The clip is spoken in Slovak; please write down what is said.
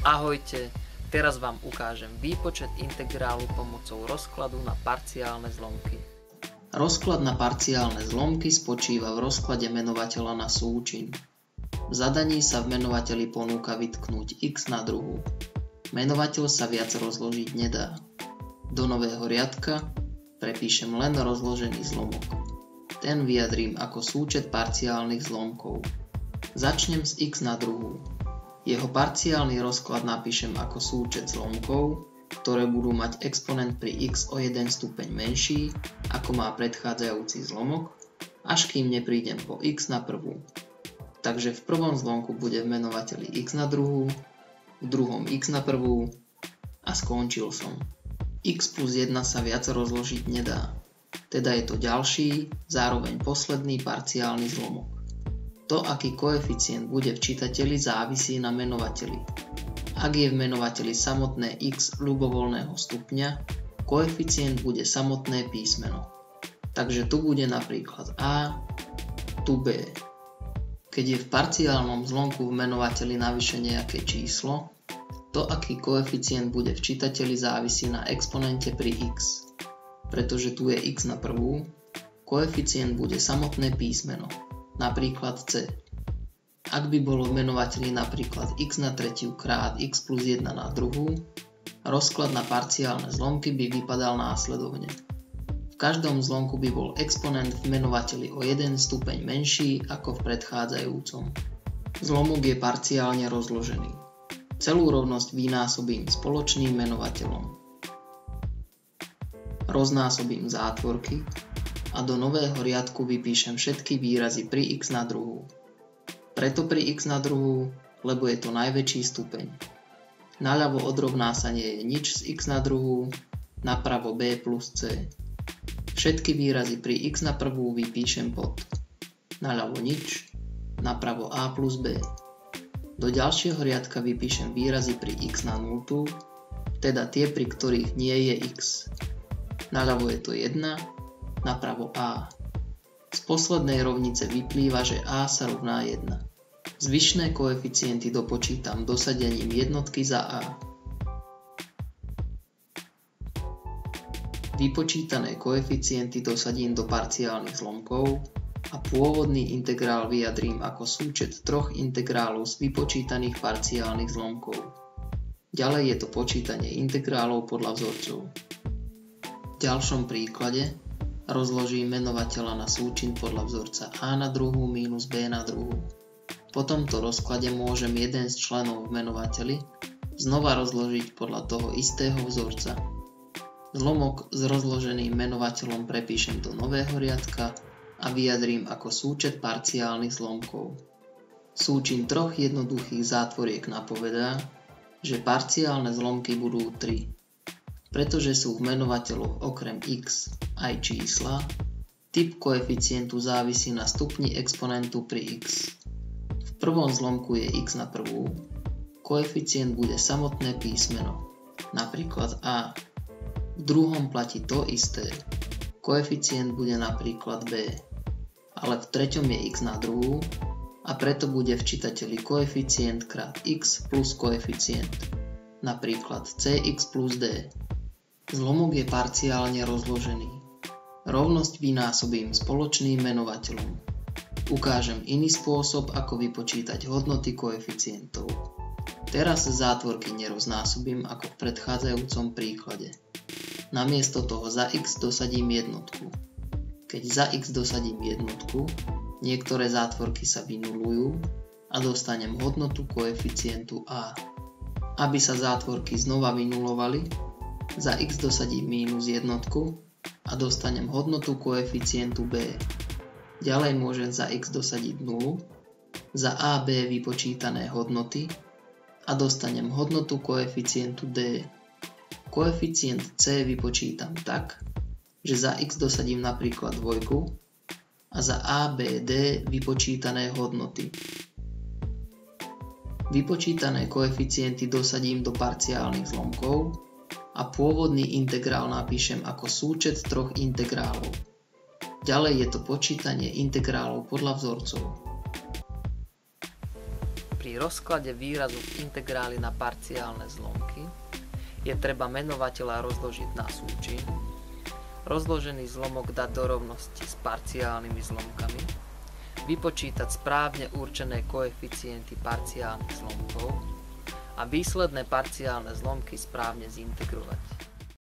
Ahojte, teraz vám ukážem výpočet integrálu pomocou rozkladu na parciálne zlomky. Rozklad na parciálne zlomky spočíva v rozklade menovateľa na súčin. V zadaní sa v menovateli ponúka vytknúť x na druhú. Menovateľ sa viac rozložiť nedá. Do nového riadka prepíšem len rozložený zlomok. Ten vyjadrím ako súčet parciálnych zlomkov. Začnem s x na druhú. Jeho parciálny rozklad napíšem ako súčet zlomkov, ktoré budú mať exponent pri x o 1 stupeň menší, ako má predchádzajúci zlomok, až kým neprídem po x na prvú. Takže v prvom zlomku bude v menovateli x na druhú, v druhom x na prvú a skončil som. X plus 1 sa viac rozložiť nedá, teda je to ďalší, zároveň posledný parciálny zlomok. To, aký koeficient bude v čitateľi, závisí na menovateli. Ak je v menovateli samotné x ľubovoľného stupňa, koeficient bude samotné písmeno. Takže tu bude napríklad a, tu b. Keď je v parciálnom zlomku v menovateli navyše nejaké číslo, to, aký koeficient bude v čitateľi, závisí na exponente pri x. Pretože tu je x na prvú, koeficient bude samotné písmeno. Napríklad c. Ak by bolo v menovateli napríklad x na tretiu krát x plus 1 na druhú, rozklad na parciálne zlomky by vypadal následovne. V každom zlomku by bol exponent v menovateli o 1 stupeň menší ako v predchádzajúcom. Zlomok je parciálne rozložený. Celú rovnosť vynásobím spoločným menovateľom. Roznásobím zátvorky a do nového riadku vypíšem všetky výrazy pri x na druhú. Preto pri x na druhú, lebo je to najväčší stupeň. Naľavo od rovná sa nie je nič z x na druhú, napravo b plus c. Všetky výrazy pri x na prvú vypíšem pod. Naľavo nič, napravo a plus b. Do ďalšieho riadka vypíšem výrazy pri x na nultú, teda tie, pri ktorých nie je x. Naľavo je to 1, napravo a. Z poslednej rovnice vyplýva, že a sa rovná 1. Zvyšné koeficienty dopočítam dosadením jednotky za a. Vypočítané koeficienty dosadím do parciálnych zlomkov a pôvodný integrál vyjadrím ako súčet troch integrálov z vypočítaných parciálnych zlomkov. Ďalej je to počítanie integrálov podľa vzorcov. V ďalšom príklade rozložím menovateľa na súčin podľa vzorca a na druhú minus b na druhú. Po tomto rozklade môžem jeden z členov v menovateli znova rozložiť podľa toho istého vzorca. Zlomok s rozloženým menovateľom prepíšem do nového riadka a vyjadrím ako súčet parciálnych zlomkov. Súčin troch jednoduchých zátvoriek napovedá, že parciálne zlomky budú 3. Pretože sú v menovateľoch okrem x aj čísla, typ koeficientu závisí na stupni exponentu pri x. V prvom zlomku je x na prvú, koeficient bude samotné písmeno, napríklad a. V druhom platí to isté, koeficient bude napríklad b, ale v treťom je x na druhú a preto bude v čitateľi koeficient krát x plus koeficient, napríklad cx plus d. Zlomok je parciálne rozložený. Rovnosť vynásobím spoločným menovateľom. Ukážem iný spôsob, ako vypočítať hodnoty koeficientov. Teraz zátvorky neroznásobím ako v predchádzajúcom príklade. Namiesto toho za x dosadím jednotku. Keď za x dosadím jednotku, niektoré zátvorky sa vynulujú a dostanem hodnotu koeficientu a. Aby sa zátvorky znova vynulovali, za x dosadím mínus jednotku a dostanem hodnotu koeficientu b. Ďalej môžem za x dosadiť 0, za a, b vypočítané hodnoty a dostanem hodnotu koeficientu d. Koeficient c vypočítam tak, že za x dosadím napríklad 2 a za a, b, d vypočítané hodnoty. Vypočítané koeficienty dosadím do parciálnych zlomkov a pôvodný integrál napíšem ako súčet troch integrálov. Ďalej je to počítanie integrálov podľa vzorcov. Pri Pri rozklade výrazu integrály na parciálne zlomky je treba menovateľa rozložiť na súčin, rozložený zlomok dať do rovnosti s parciálnymi zlomkami, vypočítať správne určené koeficienty parciálnych zlomkov a výsledné parciálne zlomky správne zintegrovať.